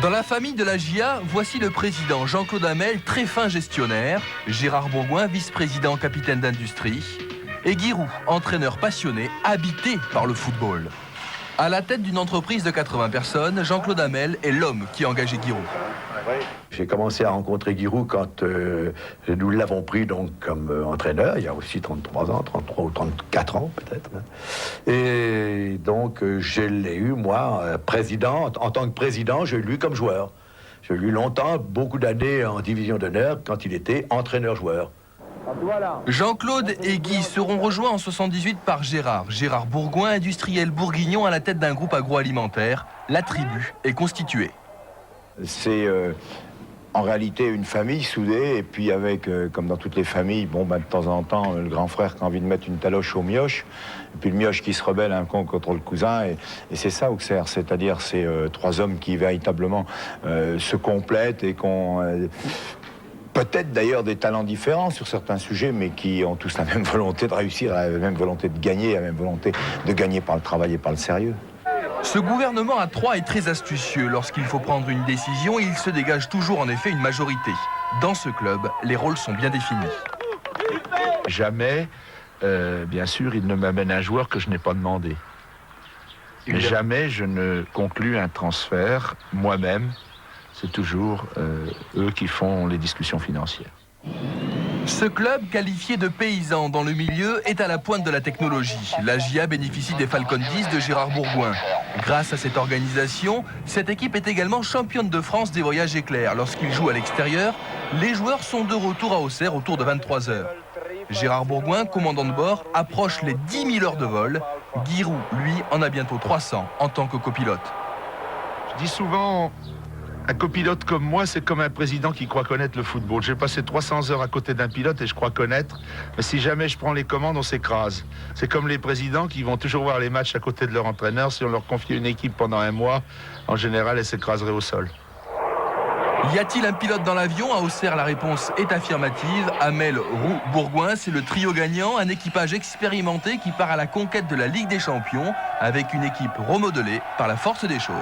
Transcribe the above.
Dans la famille de la GIA, voici le président Jean-Claude Hamel, très fin gestionnaire, Gérard Bourgoin, vice-président capitaine d'industrie, et Guy Roux, entraîneur passionné, habité par le football. À la tête d'une entreprise de 80 personnes, Jean-Claude Hamel est l'homme qui a engagé Guy Roux. J'ai commencé à rencontrer Guy Roux quand nous l'avons pris donc comme entraîneur, il y a aussi 33 ans, 33 ou 34 ans peut-être. Et donc je l'ai eu, moi, président. En tant que président, je l'ai eu comme joueur. Je l'ai eu longtemps, beaucoup d'années en division d'honneur quand il était entraîneur-joueur. Jean-Claude et Guy seront rejoints en 78 par Gérard Bourgoin, industriel bourguignon à la tête d'un groupe agroalimentaire. La tribu est constituée. C'est en réalité une famille soudée, et puis avec, comme dans toutes les familles, bon, de temps en temps, le grand frère qui a envie de mettre une taloche au mioche, et puis le mioche qui se rebelle un con contre le cousin, et c'est ça Auxerre, c'est-à-dire ces trois hommes qui véritablement se complètent et qu'on... peut-être d'ailleurs des talents différents sur certains sujets, mais qui ont tous la même volonté de réussir, la même volonté de gagner, la même volonté de gagner par le travail et par le sérieux. Ce gouvernement à trois est très astucieux. Lorsqu'il faut prendre une décision, il se dégage toujours en effet une majorité. Dans ce club, les rôles sont bien définis. Jamais, bien sûr, il ne m'amène un joueur que je n'ai pas demandé. Et jamais je ne conclus un transfert moi-même. C'est toujours eux qui font les discussions financières. Ce club, qualifié de paysan dans le milieu, est à la pointe de la technologie. La GIA bénéficie des Falcon 10 de Gérard Bourgoin. Grâce à cette organisation, cette équipe est également championne de France des voyages éclairs. Lorsqu'ils jouent à l'extérieur, les joueurs sont de retour à Auxerre autour de 23 h. Gérard Bourgoin, commandant de bord, approche les 10 000 heures de vol. Guy Roux, lui, en a bientôt 300 en tant que copilote. Je dis souvent... Un copilote comme moi, c'est comme un président qui croit connaître le football. J'ai passé 300 heures à côté d'un pilote et je crois connaître. Mais si jamais je prends les commandes, on s'écrase. C'est comme les présidents qui vont toujours voir les matchs à côté de leur entraîneur. Si on leur confiait une équipe pendant un mois, en général, elle s'écraserait au sol. Y a-t-il un pilote dans l'avion? À Auxerre, la réponse est affirmative. Hamel, Roux, Bourgoin, c'est le trio gagnant, un équipage expérimenté qui part à la conquête de la Ligue des Champions avec une équipe remodelée par la force des choses.